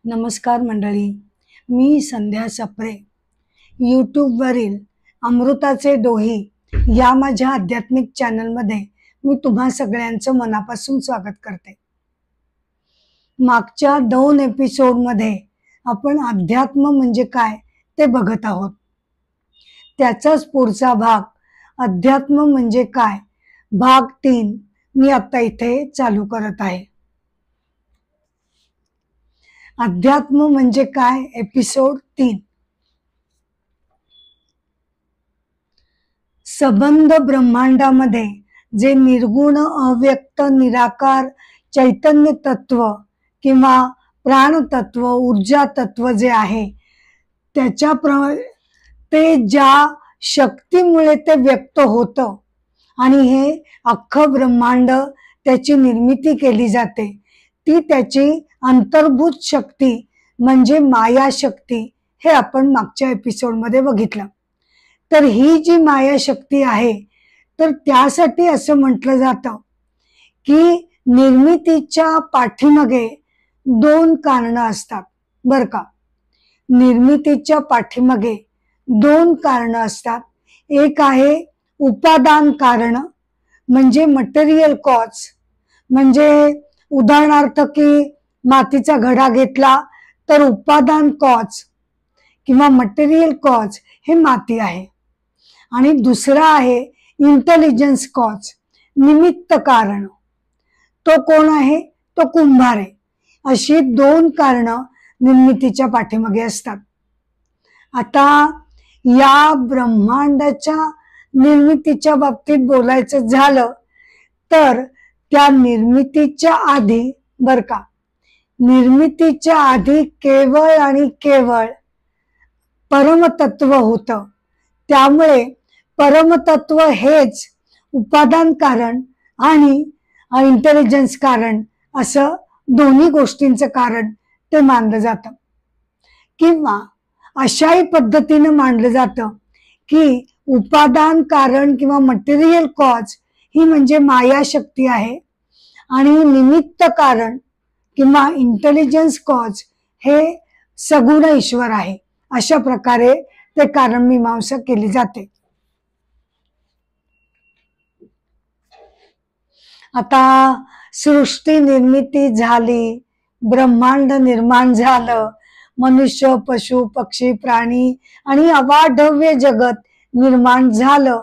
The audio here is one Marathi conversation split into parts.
नमस्कार मंडळी, मी संध्या सप्रे. यूट्यूबवरील अमृताचे डोही या माझ्या आध्यात्मिक चॅनलमध्ये मी तुम्हा सगळ्यांचं मनापासून स्वागत करते. मागच्या 2 एपिसोडमध्ये आपण अध्यात्म म्हणजे काय ते बघत आहोत. त्याचाच पुढचा भाग अध्यात्म म्हणजे काय भाग 3 मी आता इथे चालू करत आहे. अध्यात्म म्हणजे काय एपिसोड 3. सबंध ब्रह्मांडामध्ये जे निर्गुण अव्यक्त निराकार चैतन्य तत्व किंवा प्राण तत्व ऊर्जा तत्व जे आहे त्याच्या ते ज्या शक्तीमुळे ते व्यक्त होतं आणि हे अख्खं ब्रह्मांड त्याची निर्मिती केली जाते, ती त्याची अंतर्भूत शक्ती म्हणजे माया शक्ती हे आपण मागच्या एपिसोडमध्ये बघितलं. तर ही जी माया शक्ती आहे तर त्यासाठी असं म्हटलं जातं की निर्मितीच्या पाठीमागे 2 कारणं असतात. बरं का, निर्मितीच्या पाठीमागे 2 कारणं असतात. एक आहे उपादान कारण म्हणजे मटेरियल कॉज, म्हणजे उदाहरणार्थ की मातीचा घडा घेतला तर उपादान कॉज किंवा मटेरियल कॉज हे माती आहे. आणि दुसरा आहे इंटेलिजन्स कॉज, निमित्त कारण. तो कोण आहे? तो कुंभार आहे. अशी 2 कारणं निर्मितीच्या पाठीमागे असतात. आता या ब्रह्मांडाच्या निर्मितीच्या बाबतीत बोलायचं झालं तर त्या निर्मितीच्या आधी, बर का, निर्मितीच्या आधी केवळ आणि केवळ परमतत्व होतं. त्यामुळे परमतत्व हेच उपादान कारण आणि इंटेलिजन्स कारण असं दोन्ही गोष्टींचं कारण ते मानलं जातं. किंवा अशाही पद्धतीनं मानलं जातं की उपादान कारण किंवा मटेरियल कॉज ही म्हणजे माया शक्ती आहे आणि निमित्त कारण किंवा इंटेलिजन्स कॉज हे सगुण ईश्वर आहे. अशा प्रकारे ते कारण मीमांसा केली जाते. आता सृष्टी निर्मिती झाली, ब्रह्मांड निर्माण झालं, मनुष्य पशु पक्षी प्राणी आणि अवाढव्य जगत निर्माण झालं.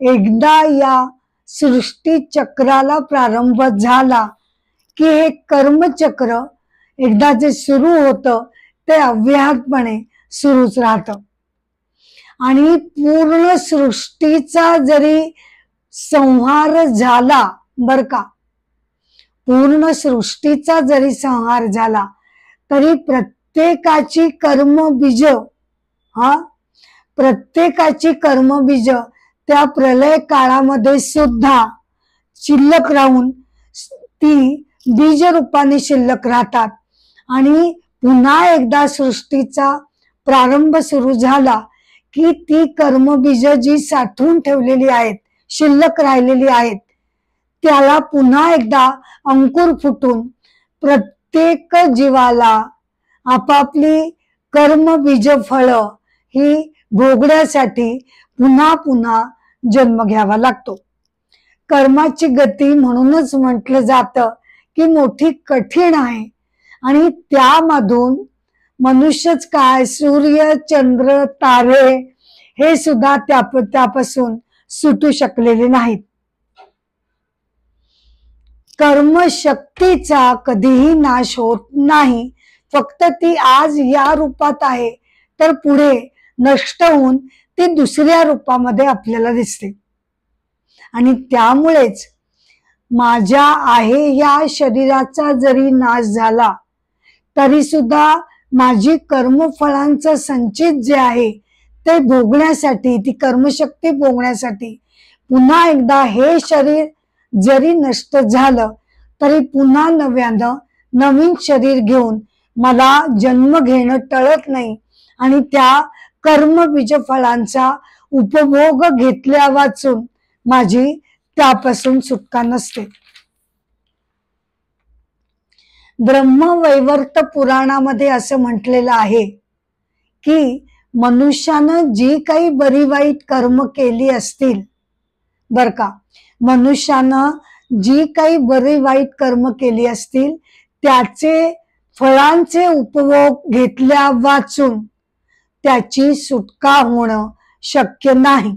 एकदा या सृष्टी चक्राला प्रारंभ झाला की हे कर्मचक्र एकदा जे सुरू होतं ते अव्याहतपणे सुरूच राहतं. आणि पूर्ण सृष्टीचा जरी संहार झाला, बर का, पूर्ण सृष्टीचा जरी संहार झाला तरी प्रत्येकाची कर्मबीज प्रत्येकाची कर्मबीज त्या प्रलय काळामध्ये सुद्धा शिल्लक राहून ती बीज रूपाने शिल्लक राहतात. आणि पुन्हा एकदा सृष्टीचा प्रारंभ सुरू झाला की ती कर्मबीज जी साठवून ठेवलेली आहेत, शिल्लक राहिलेली आहेत, त्याला पुन्हा एकदा अंकुर फुटून प्रत्येक जीवाला आपापली कर्मबीज फळं ही भोगण्यासाठी पुन्हा पुन्हा जन्म घ्यावा लागतो. कर्माची गती म्हणूनच म्हटलं जातं की मोठी कठीण आहे आणि त्यामधून मनुष्यच काय, सूर्य चंद्र तारे हे सुद्धा त्यापासून सुटू शकलेले नाहीत. कर्मशक्तीचा कधीही नाश होत नाही, फक्त ती आज या रूपात आहे तर पुढे नष्ट होऊन ती दुसऱ्या रूपामध्ये आपल्याला दिसते. आणि त्यामुळेच माझ्या आहे या शरीराचा जरी नाश झाला तरी सुद्धा माझी कर्मफळांचं संचित जे आहे ते भोगण्यासाठी, ती कर्मशक्ती भोगण्यासाठी पुन्हा एकदा हे शरीर जरी नष्ट झालं तरी पुन्हा नव्यानं नवीन शरीर घेऊन मला जन्म घेणं टळत नाही आणि त्या कर्मबीज फळांचा उपभोग घेतल्या वाचून माझी त्यापासून सुटका नसते. ब्रह्मवैवर्त पुराणामध्ये असं म्हटलेलं आहे की मनुष्यानं जी काही बरी वाईट कर्म केली असतील, बर का, मनुष्यानं जी काही बरी वाईट कर्म केली असतील त्याचे फळांचे उपभोग घेतल्या वाचून त्याची सुटका होणं शक्य नाही.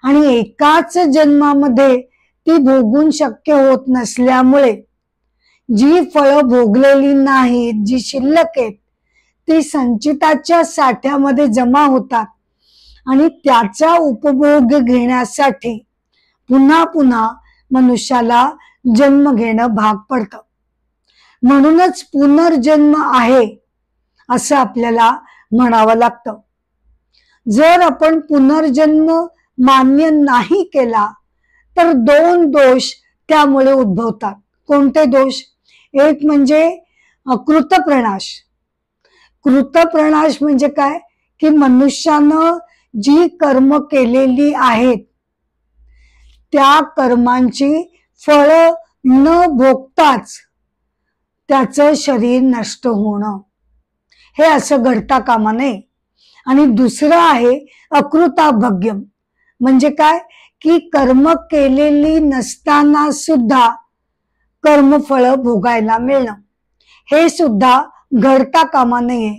आणि एकाच जन्मामध्ये ती भोगून शक्य होत नसल्यामुळे जी फळं भोगलेली नाहीत, जी शिल्लक आहेत, ती संचिताच्या साठ्यामध्ये जमा होतात आणि त्याचा उपभोग घेण्यासाठी पुन्हा पुन्हा मनुष्याला जन्म घेणं भाग पडतं. म्हणूनच पुनर्जन्म आहे असं आपल्याला म्हणावं लागतं. जर आपण पुनर्जन्म मान्य नाही केला तर दोन दोष त्यामुळे उद्भवतात. कोणते दोष? एक म्हणजे कृतप्रणाश. कृतप्रणाश म्हणजे काय की मनुष्यानं जी कर्म केलेली आहेत त्या कर्मांची फळ न भोगताच त्याचं शरीर नष्ट होणं, हे असं घडता कामा नये. आणि दुसरं आहे अकृताभग्यम. म्हणजे काय की कर्म केलेली नसताना सुद्धा कर्मफळ भोगायला मिळणं, हे सुद्धा घडता कामा नये.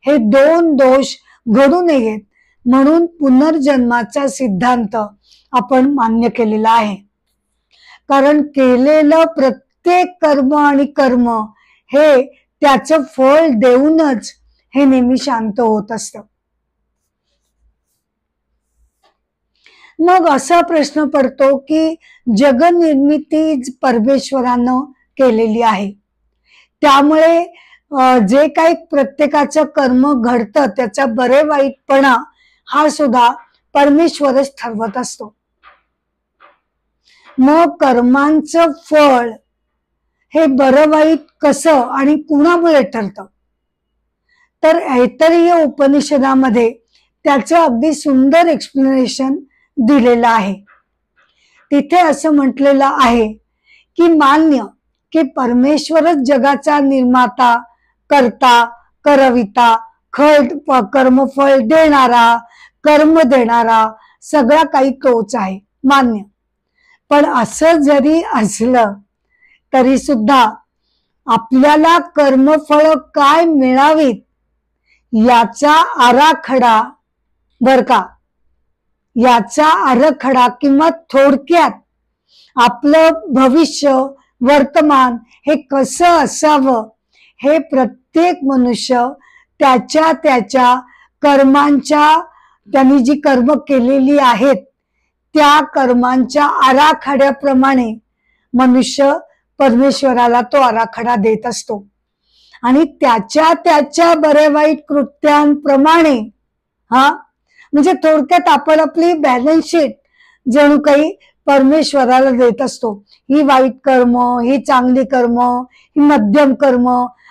हे दोन दोष घडू नयेत म्हणून पुनर्जन्माचा सिद्धांत आपण मान्य केलेला आहे. कारण केलेलं प्रत्येक कर्म आणि कर्म हे त्याचं फळ देऊनच हे नेहमी शांत होत असतं. मग असा प्रश्न पडतो की जगनिर्मिती परमेश्वरानं केलेली आहे, त्यामुळे जे काही प्रत्येकाचं कर्म घडतं त्याचा बरे वाईटपणा हा सुद्धा परमेश्वरच ठरवत असतो. मग कर्मांचं फळ हे बरं वाईट कसं आणि कुणामुळे ठरतं? तर ऐतरेय उपनिषदामध्ये त्याचं अगदी सुंदर एक्सप्लेनेशन दिलेलं आहे. तिथे असं म्हटलेलं आहे की मान्य की परमेश्वरच जगाचा निर्माता, करता, करविता, कर्मफळ देणारा, कर्म देणारा, सगळा काही तोच आहे, मान्य. पण असं जरी असलं तरी सुद्धा आपल्याला कर्मफळ काय मिळावीत याचा आराखडा, बर का, याचा आराखडा किंवा थोडक्यात आपलं भविष्य वर्तमान हे कसं असावं हे प्रत्येक मनुष्य त्याच्या त्याच्या कर्मांच्या, त्यांनी जी कर्म केलेली आहेत त्या कर्मांच्या आराखड्याप्रमाणे मनुष्य परमेश्वराला तो आराखडा देत असतो. आणि त्याच्या त्याच्या बरे वाईट कृत्यांप्रमाणे, म्हणजे थोडक्यात आपण आपली बॅलन्स शीट जणू काही परमेश्वराला देत असतो. ही वाईट कर्म, ही चांगली कर्म, ही मध्यम कर्म,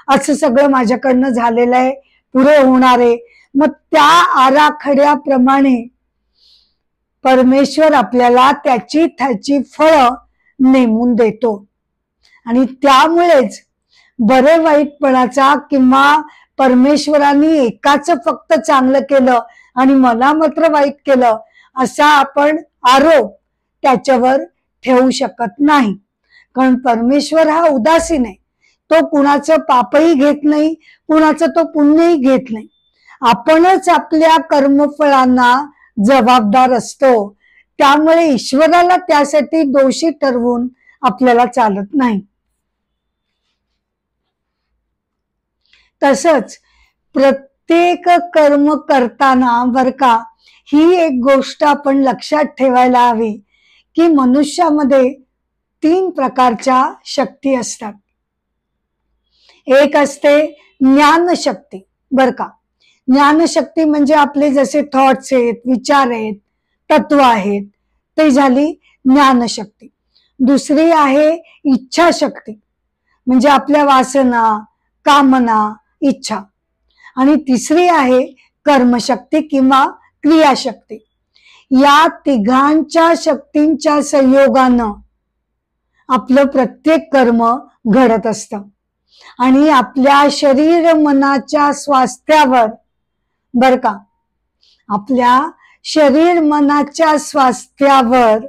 असं सगळं माझ्याकडनं झालेलं आहे, पुढे होणार आहे. मग त्या आराखड्याप्रमाणे परमेश्वर आपल्याला त्याची फळं नेमून देतो. आणि त्यामुळेच बरे वाईटपणाचा किंवा परमेश्वरांनी एकाच फक्त चांगलं केलं आणि मला मात्र वाईट केलं असा आपण आरोप त्याच्यावर ठेवू शकत नाही. कारण परमेश्वर हा उदासीन आहे. तो कुणाचं पापही घेत नाही, कुणाचं तो पुण्यही घेत नाही. आपणच आपल्या कर्मफळांना जबाबदार असतो. त्यामुळे ईश्वराला त्यासाठी दोषी ठरवून आपल्याला चालत नाही. तसंच प्रत्येक कर्म करताना बर का, ही एक गोष्ट आपण लक्षात ठेवायला हवी की मनुष्यामध्ये 3 प्रकारच्या शक्ती असतात. एक असते ज्ञानशक्ती, बर का. ज्ञानशक्ती म्हणजे आपले जसे थॉट्स आहेत, विचार आहेत, तत्व आहेत, ते झाली ज्ञानशक्ती. दुसरी आहे इच्छाशक्ती, म्हणजे आपल्या वासना, कामना, इच्छा. आणि तिसरी आहे कर्मशक्ती किंवा क्रियाशक्ती. या तिघांच्या शक्तींच्या संयोगानं आपलं प्रत्येक कर्म घडत असतं. आणि आपल्या शरीर मनाच्या स्वास्थ्यावर, बर का, आपल्या शरीर मनाच्या स्वास्थ्यावर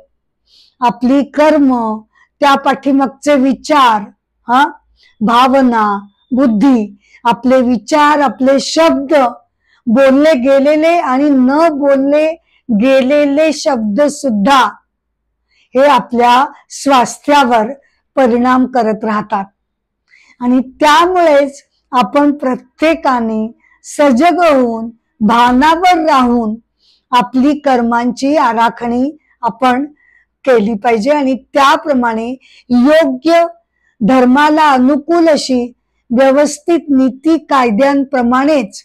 आपली कर्म, त्या पाठीमागचे विचार, भावना, बुद्धी, आपले विचार, आपले शब्द, बोलले गेलेले आणि न बोलले गेलेले शब्द सुद्धा हे आपल्या स्वास्थ्यावर परिणाम करत राहतात. आणि त्यामुळेच आपण प्रत्येकाने सजग होऊन, भानावर राहून आपली कर्मांची आराखणी आपण केली पाहिजे आणि त्याप्रमाणे योग्य धर्माला अनुकूल अशी व्यवस्थित नीती कायद्यांप्रमाणेच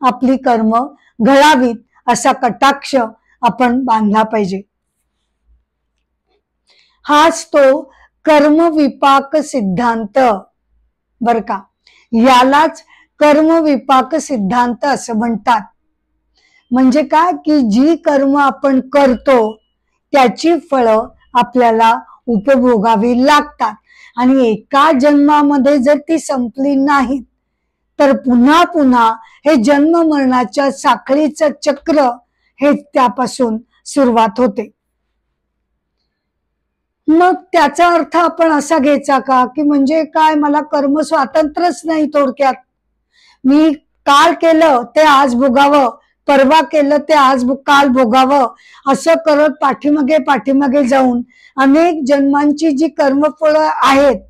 आपली कर्म घडावीत असा कटाक्ष आपण बांधला पाहिजे. हाच तो कर्मविपाक सिद्धांत, बर का, यालाच कर्मविपाक सिद्धांत असं म्हणतात. म्हणजे काय की जी कर्म आपण करतो त्याची फळं आपल्याला उपभोगावी लागतात आणि एका जन्मामध्ये जर ती संपली नाही तर पुन्हा पुन्हा हे जन्म मरणाच्या साखळीचं चक्र हे त्यापासून सुरुवात होते. मग त्याचा अर्थ आपण असा घ्यायचा का की म्हणजे काय, मला कर्म स्वातंत्र्यच नाही, थोडक्यात मी काल केलं ते आज भोगावं, परवा केलं ते आज काल भोगावं, असं करत पाठीमागे जाऊन अनेक जन्मांची जी कर्मफळं आहेत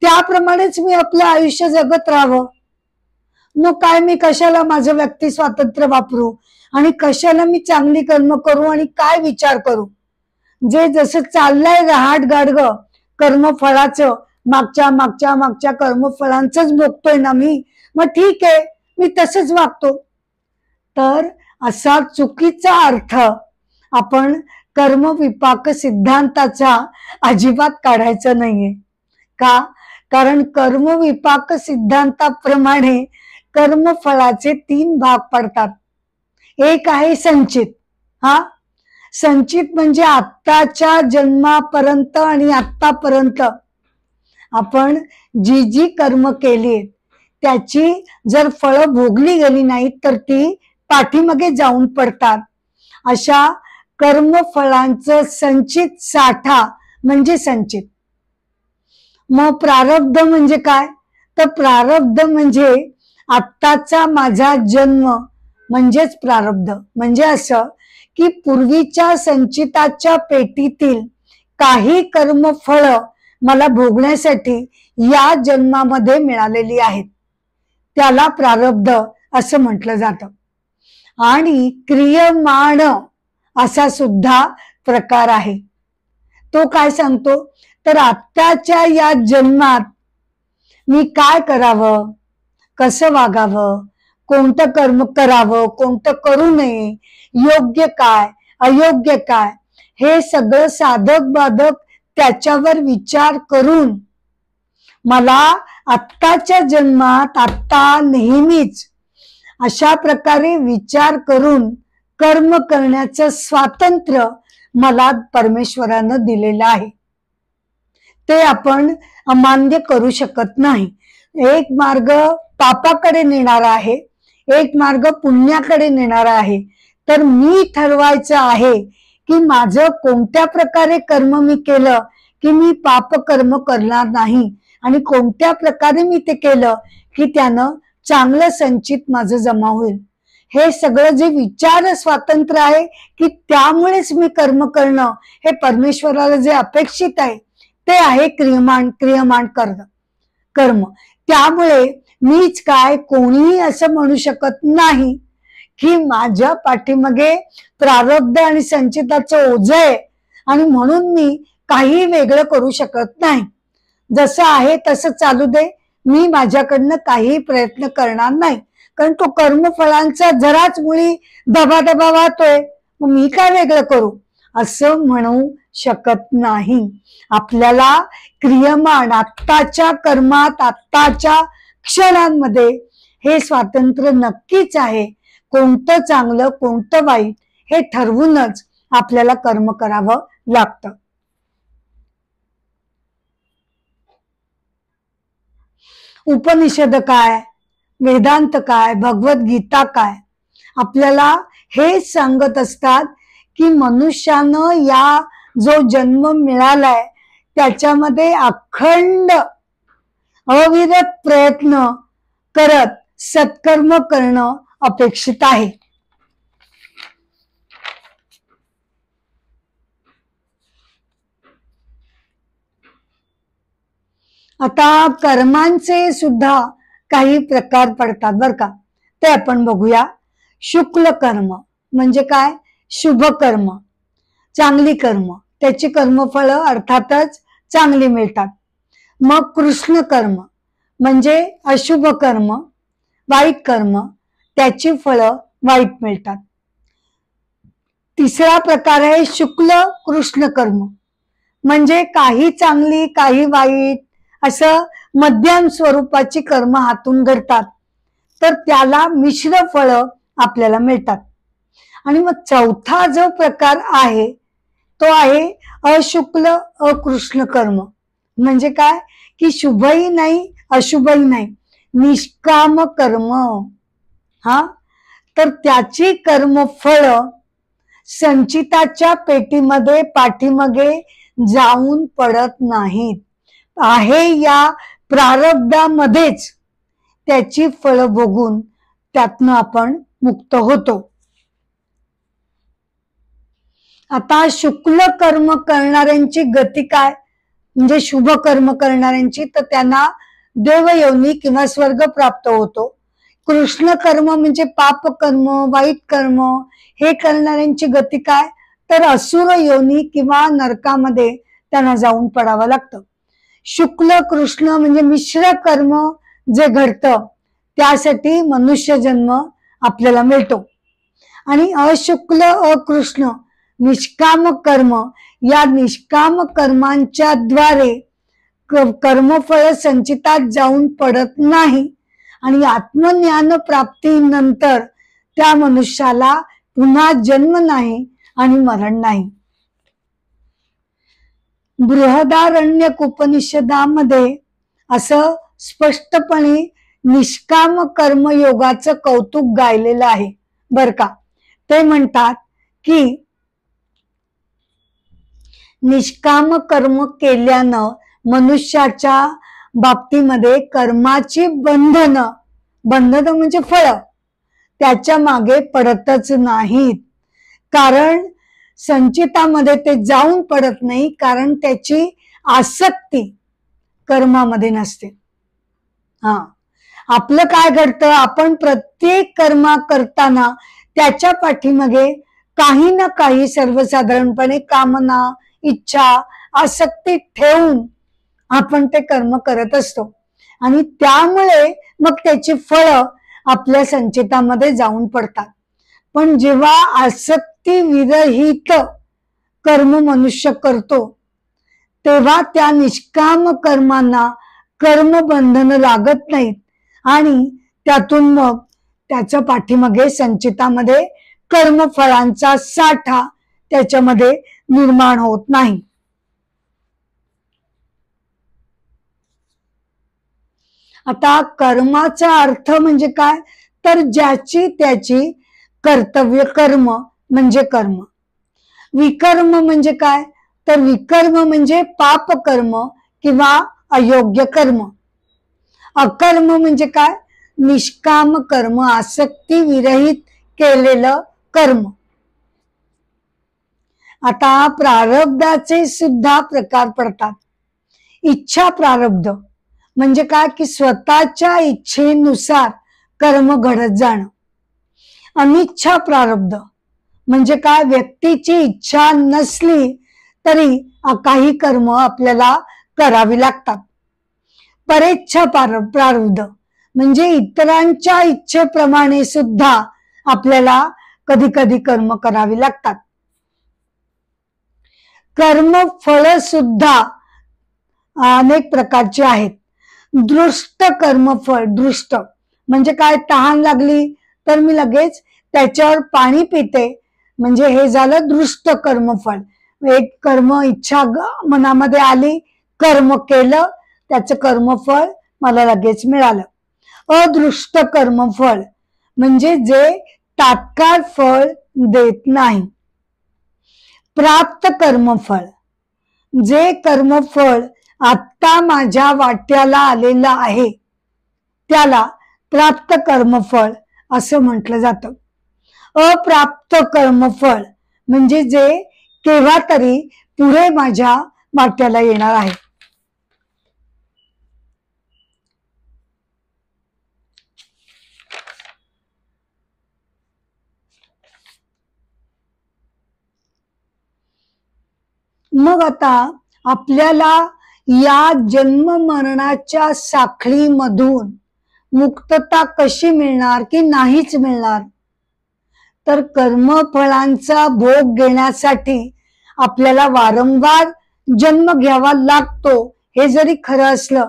त्याप्रमाणेच मी आपलं आयुष्य जगत राहावं. मग काय, मी कशाला माझं व्यक्ती स्वातंत्र्य वापरू आणि कशाला मी चांगली कर्म करू आणि काय विचार करू? जे जसं चाललंय रहाट गाडगं कर्मफळाचं, मागच्या कर्मफळांचंच भोगतोय ना मी, मग ठीक आहे, मी तसंच वागतो. तर असा चुकीचा अर्थ आपण कर्मविपाक सिद्धांताचा अजिबात काढायचा नाहीये. का? कारण कर्मविपाक सिद्धांताप्रमाणे कर्मफळाचे 3 भाग पडतात. एक आहे संचित. संचित म्हणजे आत्ताच्या जन्मापर्यंत आणि आत्तापर्यंत आपण जी कर्म केली त्याची जर फळं भोगली गेली नाहीत तर ती पाठीमागे जाऊन पडतात. अशा कर्मफळांचं संचित साठा म्हणजे संचित. मग प्रारब्ध म्हणजे काय? तर प्रारब्ध म्हणजे आत्ताचा माझा जन्म म्हणजेच प्रारब्ध. म्हणजे असं की पूर्वीच्या संचिताच्या पेटीतील काही कर्मफळ मला भोगण्यासाठी या जन्मामध्ये मिळालेली आहेत, त्याला प्रारब्ध असं म्हटलं जातं. आणि क्रियमाण असा सुद्धा प्रकार आहे. तो काय सांगतो तर आत्ताच्या या जन्मात मी काय करावं, कसं वागावं, कोणतं कर्म करावं, कोणतं करू नये, योग्य काय अयोग्य काय, हे सगळं साधक बाधक त्याच्यावर विचार करून मला आत्ताच्या जन्मात आत्ता नेहमीच अशा प्रकारे विचार करून कर्म करण्याचं स्वातंत्र्य मला परमेश्वरानं दिलेलं आहे. ते आपण अमान्य करू शकत नाही. एक मार्ग पापाकडे नेणारा आहे, एक मार्ग पुण्याकडे नेणारा आहे. तर मी ठरवायचं आहे की माझं कोणत्या प्रकारे कर्म मी केलं की मी पाप कर्म करणार नाही आणि कोणत्या प्रकारे मी ते केलं की त्यानं चांगलं संचित माझं जमा होईल. हे सगळं जे विचार स्वातंत्र्य आहे की त्यामुळेच मी कर्म करणं, हे परमेश्वराला जे अपेक्षित आहे ते आहे क्रियमाण कर्म. त्यामुळे मीच काय कोणीही असं म्हणू शकत नाही की माझ्या पाठीमागे प्रारब्ध आणि संचिताचं ओझं आहे आणि म्हणून मी काही वेगळं करू शकत नाही. जसं आहे तसं चालू दे, मी माझ्याकडनं काही प्रयत्न करणार नाही, कारण तो कर्मफळांचा जराच मुळी दबादबा वाहतोय, मग मी काय वेगळं करू असं म्हणू शकत नाही. आपल्याला क्रियमाण आत्ताच्या कर्मात आत्ताच्या क्षणांमध्ये हे स्वातंत्र्य नक्कीच आहे. कोणतं चांगलं कोणतं वाईट हे ठरवूनच आपल्याला कर्म करावं लागतं. उपनिषद काय, वेदांत काय, भगवद्गीता काय, आपल्याला हे सांगत असतात की मनुष्यानं या जो जन्म मिळालाय त्याच्यामध्ये अखंड अविरत प्रयत्न करत सत्कर्म करणं अपेक्षित आहे. आता कर्मांचे सुद्धा काही प्रकार पडतात बर का, ते आपण बघूया. शुक्ल कर्म म्हणजे काय, शुभ कर्म, चांगली कर्म, त्याची कर्मफळ अर्थातच चांगली मिळतात. मग कृष्ण कर्म म्हणजे अशुभ कर्म, वाईट कर्म, त्याची फळं वाईट मिळतात. तिसरा प्रकार आहे शुक्ल कृष्ण कर्म, म्हणजे काही चांगली काही वाईट असं मध्यम स्वरूपाची कर्म हातून घडतात, तर त्याला मिश्र फळं आपल्याला मिळतात. आणि मग चौथा जो प्रकार आहे तो आहे अशुक्ल अकृष्ण कर्म, म्हणजे काय की शुभही नाही अशुभही नाही, निष्काम कर्म. हा, तर त्याची कर्मफळ संचिताच्या पेटीमध्ये पाठीमागे जाऊन पडत नाहीत, आहे या प्रारब्धामध्येच त्याची फळ भोगून त्यातनं आपण मुक्त होतो. आता शुक्ल कर्म करणाऱ्यांची गती काय, म्हणजे शुभ कर्म करणाऱ्यांची, तर त्यांना देवयोनी किंवा स्वर्ग प्राप्त होतो. कृष्ण कर्म म्हणजे पाप कर्म, वाईट कर्म हे करणाऱ्यांची गती काय, तर असुर योनी किंवा नरकामध्ये त्यांना जाऊन पडावं लागतं. शुक्ल कृष्ण म्हणजे मिश्र कर्म जे घडतं त्यासाठी मनुष्य जन्म आपल्याला मिळतो. आणि अशुक्ल अकृष्ण निष्काम कर्म, या निष्काम कर्मांच्या द्वारे कर्मफळ संचितात जाऊन पडत नाही आणि आत्मज्ञान प्राप्तीनंतर त्या मनुष्याला पुन्हा जन्म नाही आणि मरण नाही. बृहदारण्यक उपनिषदामध्ये असं स्पष्टपणे निष्काम कर्मयोगाचं कौतुक गायलेलं आहे बर का. ते म्हणतात की निष्काम कर्म केल्यानं मनुष्याच्या बाबतीमध्ये कर्माची बंधनं म्हणजे फळ त्याच्या मागे पडतच नाहीत, कारण संचितामध्ये ते जाऊन पडत नाही, कारण त्याची आसक्ती कर्मामध्ये नसते. हा, आपलं काय घडतं, आपण प्रत्येक कर्मा करताना त्याच्या पाठीमागे काही ना काही सर्वसाधारणपणे कामना, इच्छा, आसक्ती ठेवून आपण ते कर्म करत असतो आणि त्यामुळे मग त्याची फळं आपल्या संचितामध्ये जाऊन पडतात. पण जेव्हा आसक्ती विरहित कर्म मनुष्य करतो तेव्हा त्या निष्काम कर्मांना कर्मबंधन लागत नाहीत आणि त्यातून मग त्याच्या पाठीमागे संचितामध्ये कर्मफळांचा साठा त्याच्यामध्ये निर्माण होत नाही. आता कर्माचा अर्थ म्हणजे काय, तर ज्याची त्याची कर्तव्य कर्म म्हणजे कर्म. विकर्म म्हणजे काय, तर विकर्म म्हणजे पाप कर्म किंवा अयोग्य कर्म. अकर्म म्हणजे काय, निष्काम कर्म, आसक्ती विरहित केलेलं कर्म. आता प्रारब्धाचे सुद्धा प्रकार पडतात. इच्छा प्रारब्ध म्हणजे काय की स्वतःच्या इच्छेनुसार कर्म घडत जाणं. अनिच्छा प्रारब्ध म्हणजे काय, व्यक्तीची इच्छा नसली तरी काही कर्म आपल्याला करावी लागतात. परेच्छा प्रारब्ध म्हणजे इतरांच्या इच्छेप्रमाणे सुद्धा आपल्याला कधी कधी कर्म करावी लागतात. कर्म फळ सुद्धा अनेक प्रकारचे आहेत. दृष्ट कर्मफळ, दृष्ट म्हणजे काय, तहान लागली तर मी लगेच त्याच्यावर पाणी पिते, म्हणजे हे झालं दृष्ट कर्मफळ. एक कर्म इच्छा मनामध्ये आली, कर्म केलं, त्याचं कर्मफळ मला लगेच मिळालं. अदृष्ट कर्मफळ म्हणजे जे तात्काळ फळ देत नाही. प्राप्त कर्मफळ जे कर्मफळ आत्ता माझ्या वाट्याला आलेलं आहे त्याला प्राप्त कर्मफळ असं म्हटलं जातं. अप्राप्त कर्मफळ म्हणजे जे केव्हा तरी पुढे माझ्या वाट्याला येणार आहे. मग आता आपल्याला या जन्म मरणाच्या साखळीमधून मुक्तता कशी मिळणार की नाहीच मिळणार? तर कर्मफळांचा भोग घेण्यासाठी आपल्याला वारंवार जन्म घ्यावा लागतो हे जरी खरं असलं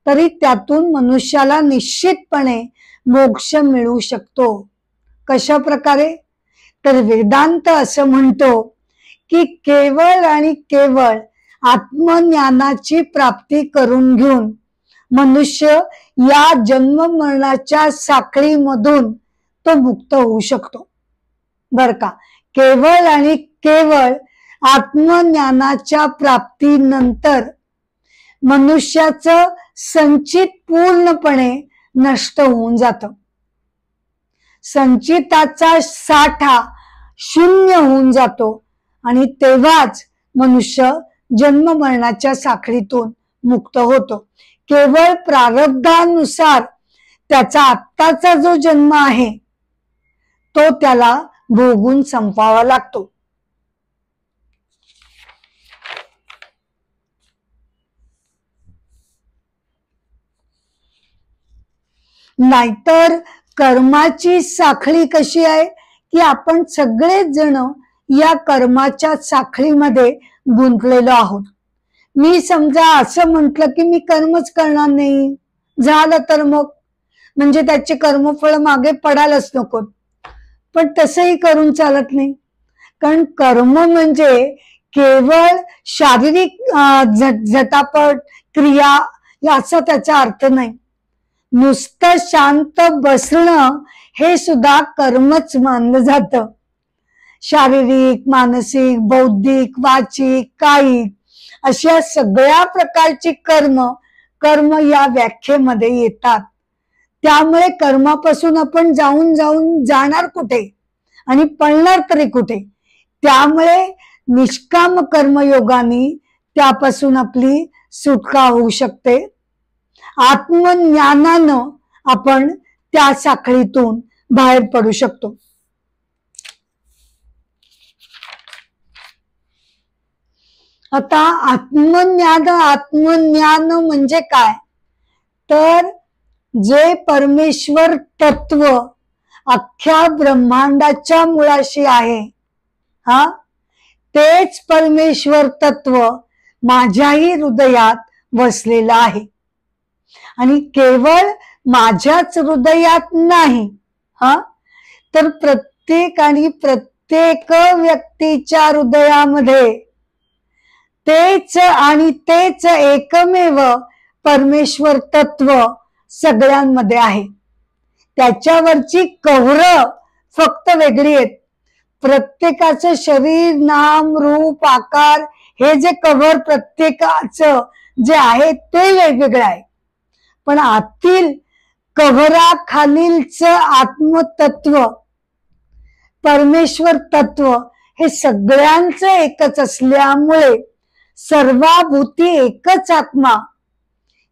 तरी त्यातून मनुष्याला निश्चितपणे मोक्ष मिळू शकतो. कशा प्रकारे? तर वेदांत असं म्हणतो की केवळ आणि केवळ आत्मज्ञानाची प्राप्ती करून घेऊन मनुष्य या जन्म मरणाच्या साखळीमधून तो मुक्त होऊ शकतो. बर का? केवळ आणि केवळ आत्मज्ञानाच्या प्राप्तीनंतर मनुष्याचं संचित पूर्णपणे नष्ट होऊन जातं. संचिताचा साठा शून्य होऊन जातो आणि तेव्हाच मनुष्य जन्म मरणाच्या साखळीतून मुक्त होतो. केवळ प्रारब्धानुसार त्याचा आत्ताचा जो जन्म आहे तो त्याला भोगून संपवावा लागतो. नाहीतर कर्माची साखळी कशी आहे की आपण सगळेच जण या कर्माच्या साखळीमध्ये गुंतलेलो आहोत. मी समजा असं म्हटलं की मी कर्मच करणार नाही झालं तर मग म्हणजे त्याचे कर्मफळ मागे पडायलाच नको. पण तसंही करून चालत नाही, कारण कर्म म्हणजे केवळ शारीरिक झटापट क्रिया याचा त्याचा अर्थ नाही. नुसतं शांत बसणं हे सुद्धा कर्मच मानलं जातं. शारीरिक, मानसिक, बौद्धिक, वाचिक, कायिक अशा सगळ्या प्रकारची कर्म या व्याख्येमध्ये येतात. त्यामुळे कर्मापासून आपण जाणार कुठे आणि पळणार तरी कुठे? त्यामुळे निष्काम कर्मयोगाने त्यापासून आपली सुटका होऊ शकते. आत्मज्ञानानं आपण त्या साखळीतून बाहेर पडू शकतो. आता आत्मज्ञान म्हणजे काय? तर जे परमेश्वर तत्व अख्ख्या ब्रह्मांडाच्या मुळाशी आहे तेच परमेश्वर तत्व माझ्याही हृदयात वसलेलं आहे. आणि केवळ माझ्याच हृदयात नाही तर प्रत्येक व्यक्तीच्या हृदयामध्ये तेच एकमेव परमेश्वर तत्व सगळ्यांमध्ये आहे. त्याच्यावरची कव्हरं फक्त वेगळी आहेत. प्रत्येकाचं शरीर, नाम, रूप, आकार हे जे कव्हर प्रत्येकाचं जे आहे ते वेगवेगळं आहे. पण आतील कव्हराखालीलच आत्मतत्व परमेश्वर तत्व हे सगळ्यांचं एकच असल्यामुळे सर्वाभूती एकच आत्मा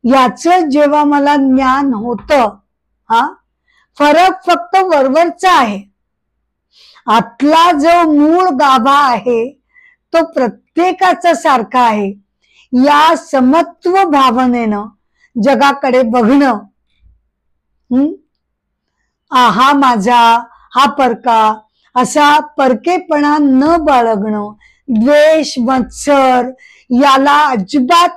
याचं जेव्हा मला ज्ञान होतं फरक फक्त वरवरचा आहे. आतला जो मूळ गाभा आहे तो प्रत्येकाचा सारखा आहे. या समत्व भावनेनं जगाकडे बघणं, हा माझा, हा परका असा परकेपणा न बाळगणं, द्वेष, मत्सर याला अजिबात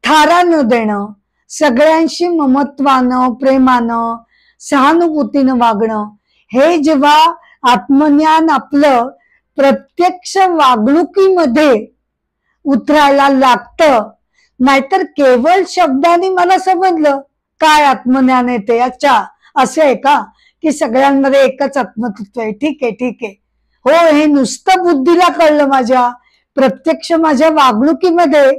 थारा न देणं, सगळ्यांशी ममत्वानं, प्रेमानं, सहानुभूतीनं वागणं, हे जेव्हा आत्मज्ञान आपलं प्रत्यक्ष वागणुकीमध्ये उतरायला लागतं. नाहीतर केवळ शब्दाने मला समजलं काय आत्मज्ञान येते? अच्छा, असं आहे का की सगळ्यांमध्ये एकच आत्मतत्व आहे? ठीक आहे, ठीक आहे. हो, हे नुसतं बुद्धीला कळलं, माझ्या प्रत्यक्ष माझ्या वागणुकीमध्ये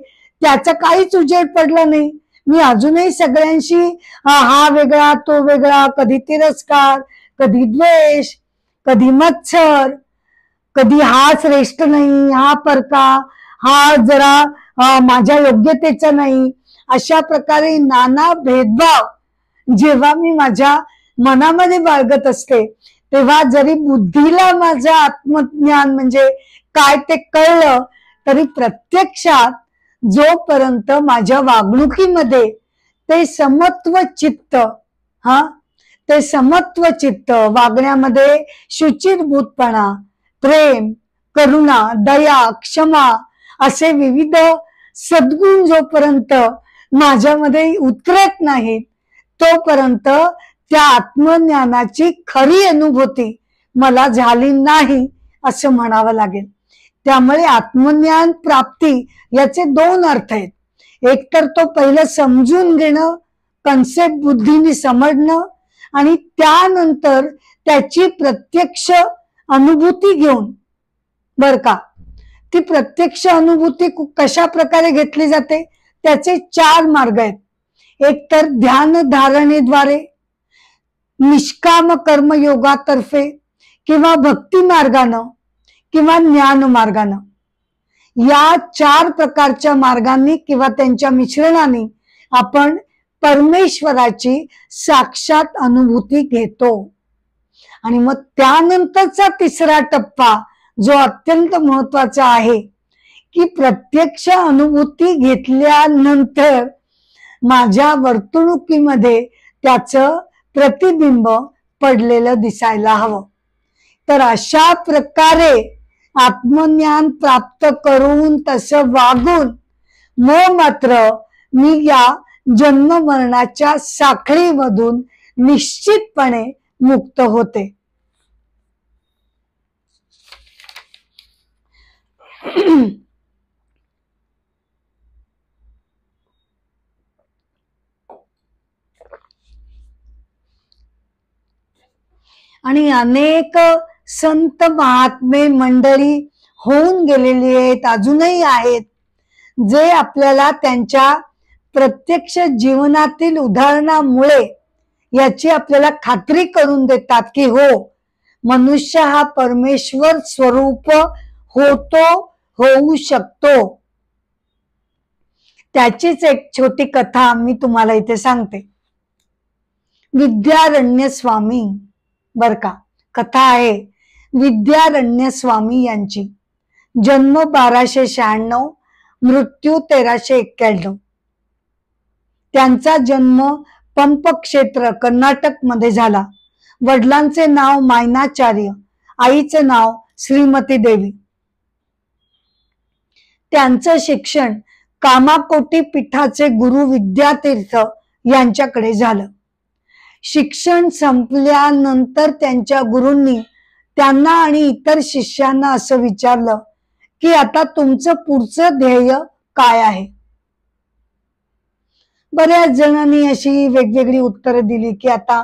त्याचा काहीच उजेड पडला नाही. मी अजूनही सगळ्यांशी हा वेगळा तो वेगळा, कधी तिरस्कार, कधी द्वेष, कधी मत्सर, कधी हा श्रेष्ठ नाही, हा परका, हा जरा माझ्या योग्यतेचा नाही, अशा प्रकारे नाना भेदभाव जेव्हा मी माझ्या मनामध्ये बाळगत असते, तेव्हा जरी बुद्धीला माझं आत्मज्ञान म्हणजे काय ते कळलं, तरी प्रत्यक्षात जोपर्यंत माझ्या वागणुकीमध्ये ते समत्व चित्त, ते समत्व चित्त, वागण्यामध्ये शुचिरभूतपणा, प्रेम, करुणा, दया, क्षमा असे विविध सद्गुण जोपर्यंत माझ्यामध्ये उतरत नाहीत, तोपर्यंत त्या आत्मज्ञानाची खरी अनुभूती मला झाली नाही असं म्हणावं लागेल. त्यामुळे आत्मज्ञान प्राप्ती याचे दोन अर्थ आहेत. एक तर तो पहिलं समजून घेणं, कन्सेप्ट बुद्धीने समजणं, आणि त्यानंतर त्याची प्रत्यक्ष अनुभूती घेऊन, बर का, ती प्रत्यक्ष अनुभूती कशा प्रकारे घेतली जाते? त्याचे 4 मार्ग आहेत. एक तर ध्यान धारणेद्वारे, निष्काम कर्मयोगातर्फे, किंवा भक्ती मार्गानं, किंवा ज्ञान मार्गानं. या 4 प्रकारच्या मार्गांनी किंवा त्यांच्या मिश्रणाने आपण परमेश्वराची साक्षात अनुभूती घेतो. आणि मग त्यानंतरचा तिसरा टप्पा जो अत्यंत महत्वाचा आहे, की प्रत्यक्ष अनुभूती घेतल्यानंतर माझ्या वर्तणुकीमध्ये त्याचं प्रतिबिंब पडलेलं दिसायला हवं. तर अशा प्रकारे आत्मज्ञान प्राप्त करून तसं वागून मग मात्र मी या जन्म मरणाच्या साखळीमधून निश्चितपणे मुक्त होते. आणि अनेक संत महात्मे मंडळी होऊन गेलेली आहेत, अजूनही आहेत, जे आपल्याला त्यांच्या प्रत्यक्ष जीवनातील उदाहरणामुळे याची आपल्याला खात्री करून देतात की हो, मनुष्य हा परमेश्वर स्वरूप होतो, होऊ शकतो. त्याचीच एक छोटी कथा मी तुम्हाला इथे सांगते. विद्यारण्य स्वामी, बर का, कथा आहे विद्यारण्य स्वामी यांची. जन्म 1296, मृत्यू 1391. त्यांचा जन्म पंप क्षेत्र कर्नाटक मध्ये झाला. वडिलांचे नाव मायनाचार्य, आईचे नाव श्रीमती देवी. त्यांचं शिक्षण कामाकोटी पीठाचे गुरु विद्यातीर्थ यांच्याकडे झालं. शिक्षण संपल्यानंतर त्यांच्या गुरूंनी त्यांना आणि इतर शिष्यांना असं विचारलं की आता तुमचं पुढचं ध्येय काय आहे? बऱ्याच जणांनी अशी वेगवेगळी उत्तरं दिली की आता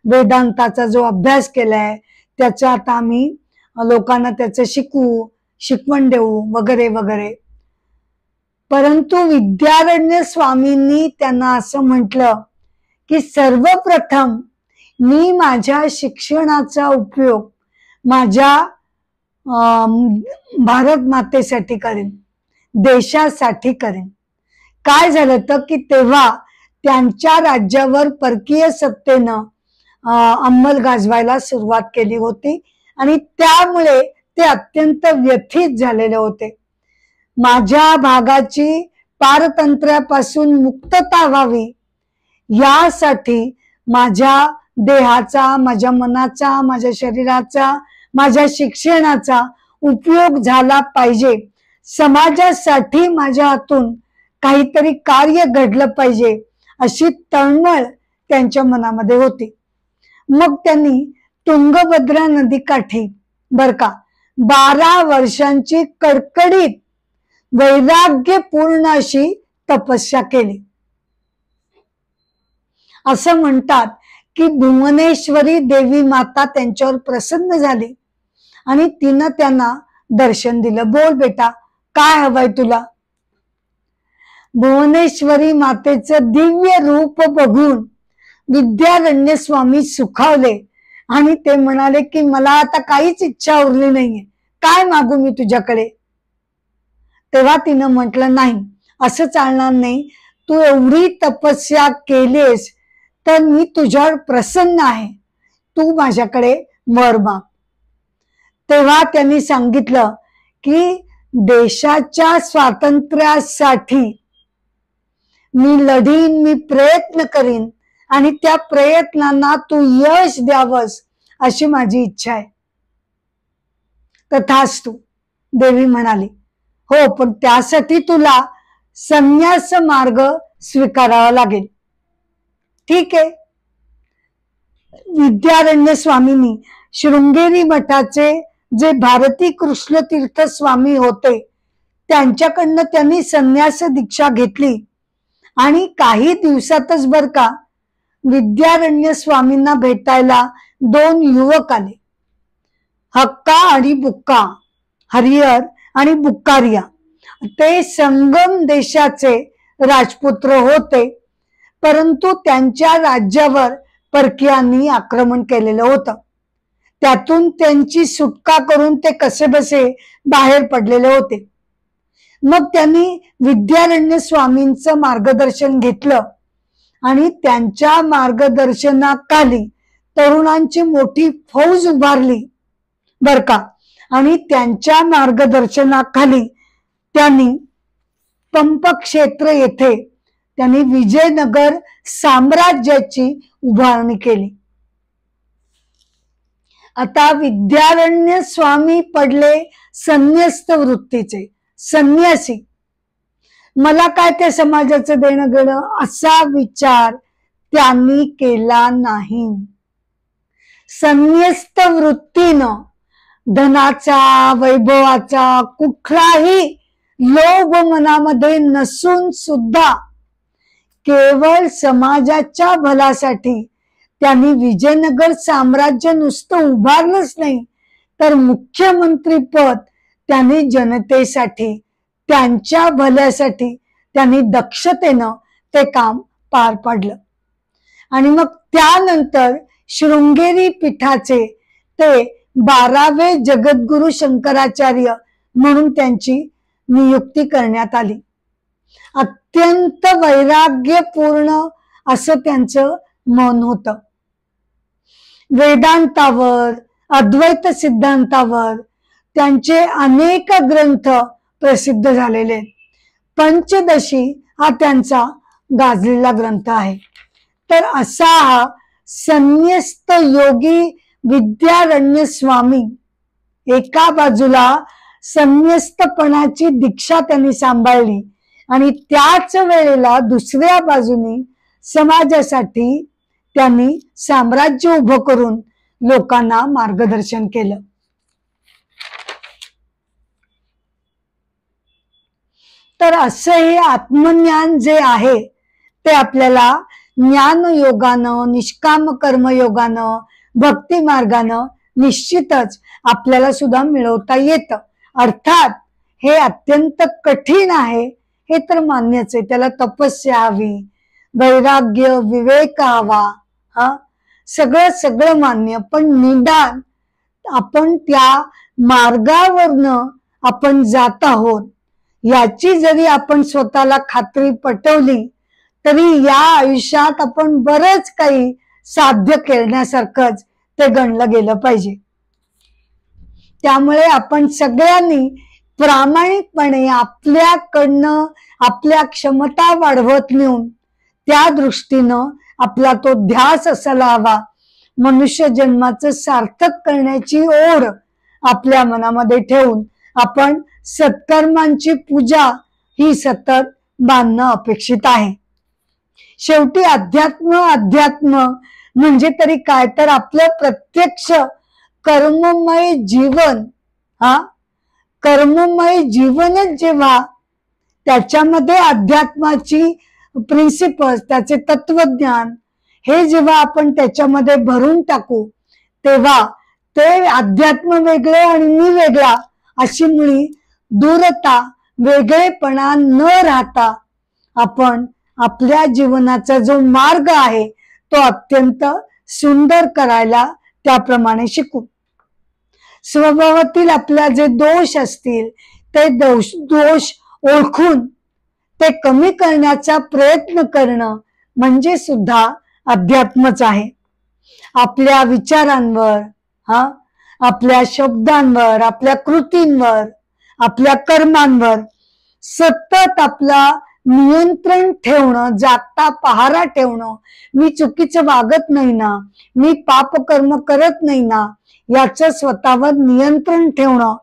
वेदांताचा जो अभ्यास केलाय त्याचा आता आम्ही लोकांना त्याचं शिकवण देऊ वगैरे वगैरे. परंतु विद्यारण्य स्वामींनी त्यांना असं म्हटलं की सर्वप्रथम मी माझ्या शिक्षणाचा उपयोग माझ्या भारत मातेसाठी करेन, देशासाठी करेन. काय झालं तर की तेव्हा त्यांच्या राज्यावर परकीय सत्तेनं अंमल गाजवायला सुरुवात केली होती आणि त्यामुळे ते अत्यंत व्यथित झालेले होते. माझ्या भागाची पारतंत्र्यापासून मुक्तता व्हावी यासाठी माझ्या देहाचा, माझ्या मनाचा, माझ्या शरीराचा, माझ्या शिक्षणाचा उपयोग झाला पाहिजे. समाजासाठी माझ्या हातून काहीतरी कार्य घडलं पाहिजे अशी तळमळ त्यांच्या मनामध्ये होती. मग त्यांनी तुंगभद्रा नदीकाठी बर का 12 वर्षांची कडकडीत वैराग्यपूर्ण अशी तपस्या केली. असं म्हणतात की भुवनेश्वरी देवी माता त्यांच्यावर प्रसन्न झाली आणि तिनं त्यांना दर्शन दिलं. बोल बेटा, काय हवंय तुला? भुवनेश्वरी मातेचं दिव्य रूप बघून विद्यारण्य स्वामी सुखावले आणि ते म्हणाले की मला आता काहीच इच्छा उरली नाहीये, काय मागू मी तुझ्याकडे? तेव्हा तिनं म्हटलं, नाही, असं चालणार नाही. तू एवढी तपस्या केलीस तर मी तुझ्यावर प्रसन्न आहे, तू माझ्याकडे वर माग. तेव्हा त्यांनी सांगितलं की देशाच्या स्वातंत्र्यासाठी मी लढीन, मी प्रयत्न करीन आणि त्या प्रयत्नांना तू यश द्यावस अशी माझी इच्छा आहे. तथास्तु, देवी म्हणाली. हो, पण त्यासाठी तुला संन्यास मार्ग स्वीकारावा लागेल. ठीक आहे. विद्यारण्य स्वामींनी शृंगेरी मठाचे जे भारती कृष्ण तीर्थ स्वामी होते त्यांच्याकडनं त्यांनी संन्यास दीक्षा घेतली आणि काही दिवसातच बर का विद्यारण्य स्वामींना भेटायला 2 युवक आले. हक्का आणि बुक्का, हरिहर आणि बुक्कारिया. ते संगम देशाचे राजपुत्र होते, परंतु त्यांच्या राज्यावर परकीयांनी आक्रमण केलेलं होतं. त्यातून त्यांची सुटका करून ते कसेबसे बाहेर पडलेले होते. मग त्यांनी विद्यारण्य स्वामींचं मार्गदर्शन घेतलं आणि त्यांच्या मार्गदर्शनाखाली तरुणांची मोठी फौज उभारली बर का. आणि त्यांच्या मार्गदर्शनाखाली त्यांनी पंप क्षेत्र येथे त्यांनी विजयनगर साम्राज्याची उभारणी केली. आता विद्यारण्य स्वामी पडले संन्यस्त वृत्तीचे, संन्यासी. मला काय त्या समाजाचं देणं घेणं असा विचार त्यांनी केला नाही. संन्यस्त वृत्तीनं धनाचा, वैभवाचा कुठलाही लोभ मनामध्ये नसून सुद्धा केवळ समाजाच्या भल्यासाठी त्यांनी विजयनगर साम्राज्य नुसतं उभारलंच नाही तर मुख्यमंत्री पद त्यांनी जनतेसाठी, त्यांच्या भल्यासाठी त्यांनी दक्षतेनं ते काम पार पाडलं. आणि मग त्यानंतर शृंगेरी पीठाचे ते 12वे जगद्गुरु शंकराचार्य म्हणून त्यांची नियुक्ती करण्यात आली. अत्यंत वैराग्यपूर्ण असं त्यांचं मन होतं. वेदांतावर, अद्वैत सिद्धांतावर त्यांचे अनेक ग्रंथ प्रसिद्ध झालेले. पंचदशी हा त्यांचा गाजलेला ग्रंथ आहे. तर असा हा संन्यस्त योगी विद्यारण्य स्वामी एका बाजूला संन्यस्तपणाची दीक्षा त्यांनी सांभाळली आणि त्याच वेळेला दुसऱ्या बाजूने समाजासाठी त्यांनी साम्राज्य उभं करून लोकांना मार्गदर्शन केलं. तर असं हे आत्मज्ञान जे आहे ते आपल्याला ज्ञान योगानं, निष्काम कर्मयोगानं, भक्ती मार्गानं निश्चितच आपल्याला सुद्धा मिळवता येतं. अर्थात हे अत्यंत कठीण आहे हे तर मान्यच आहे. त्याला तपस्या हवी, वैराग्य, विवेक हवा, सगळं मान्य. पण निदान आपण त्या मार्गावरनं आपण जात आहोत याची जरी आपण स्वतःला खात्री पटवली तरी या आयुष्यात आपण बरंच काही साध्य करण्यासारखंच ते गणलं गेलं पाहिजे. त्यामुळे आपण सगळ्यांनी प्रामाणिकपणे आपल्याकडनं आपल्या क्षमता वाढवत नेऊन त्या दृष्टीनं आपला तो ध्यास असायला हवा. मनुष्य जन्माचं सार्थक करण्याची ओढ आपल्या मनामध्ये ठेवून आपण सत्कर्मांची पूजा ही सतत मानणं अपेक्षित आहे. शेवटी अध्यात्म म्हणजे तरी काय तर आपलं प्रत्यक्ष कर्ममय जीवन, कर्ममय जीवनच जेव्हा त्याच्यामध्ये अध्यात्माची प्रिन्सिपल्स, त्याचे तत्वज्ञान हे जेव्हा आपण त्याच्यामध्ये भरून टाकू तेव्हा ते अध्यात्म वेगळे आणि मी वेगळा अशी मुळी दूरता वेगळेपणा न राहता आपण आपल्या जीवनाचा जो मार्ग आहे तो अत्यंत सुंदर करायला त्याप्रमाणे शिकू. स्वभावातील आपल्या जे दोष असतील ते दोष ओळखून ते कमी करण्याचा प्रयत्न करणं म्हणजे सुद्धा अध्यात्मच आहे. आपल्या विचारांवर, आपल्या शब्दांवर, आपल्या कृतींवर, आपल्या कर्मांवर सतत आपला नियंत्रण ठेवणं, जागता पहारा ठेवणं, मी चुकीचं वागत नाही ना, मी पाप कर्म करत नाही ना, याचं स्वतःवर नियंत्रण ठेवणं,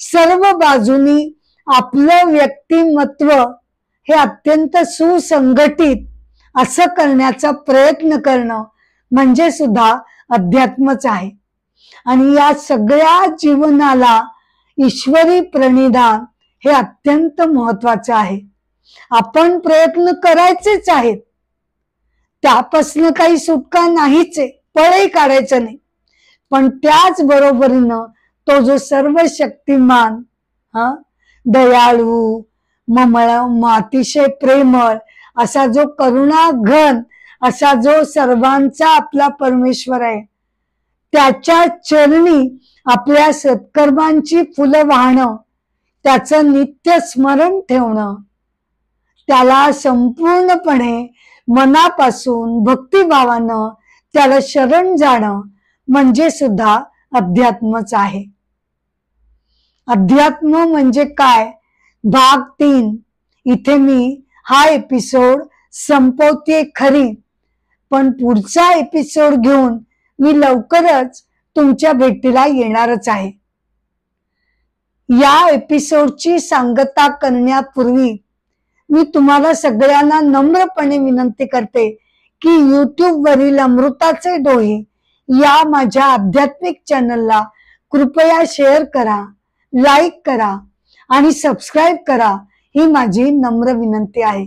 सर्व बाजूनी आपलं व्यक्तिमत्व हे अत्यंत सुसंघटित असं करण्याचा प्रयत्न करणं म्हणजे सुद्धा अध्यात्मच आहे. आणि या सगळ्या जीवनाला ईश्वरी प्रणिधान हे अत्यंत महत्वाचं आहे. आपण प्रयत्न करायचेच आहेत, त्यापासून काही सुटका नाहीच आहे, पळही काढायचं नाही. पण त्याच बरोबरीनं तो जो सर्व शक्तिमान, दयाळू, अतिशय प्रेमळ असा जो करुणा घन असा जो सर्वांचा आपला परमेश्वर आहे, त्याच्या चरणी आपल्या सत्कर्मांची फुलं वाहणं, त्याचं नित्य स्मरण ठेवणं, त्याला संपूर्णपणे मनापासून भक्तिभावानं त्याला शरण जाणं म्हणजे सुद्धा अध्यात्मच आहे. अध्यात्म म्हणजे काय? भाग 3 इथे मी हा एपिसोड संपवते खरी, पण पुढचा एपिसोड घेऊन मी लवकरच तुमच्या भेटीला येणारच आहे. या एपिसोडची सांगता करण्यापूर्वी मी तुम्हाला सगळ्यांना नम्रपणे विनंती करते की YouTube वरील अमृताचे डोहे या माझ्या आध्यात्मिक चॅनलला कृपया शेअर करा, लाईक करा आणि सबस्क्राईब करा, ही माझी नम्र विनंती आहे.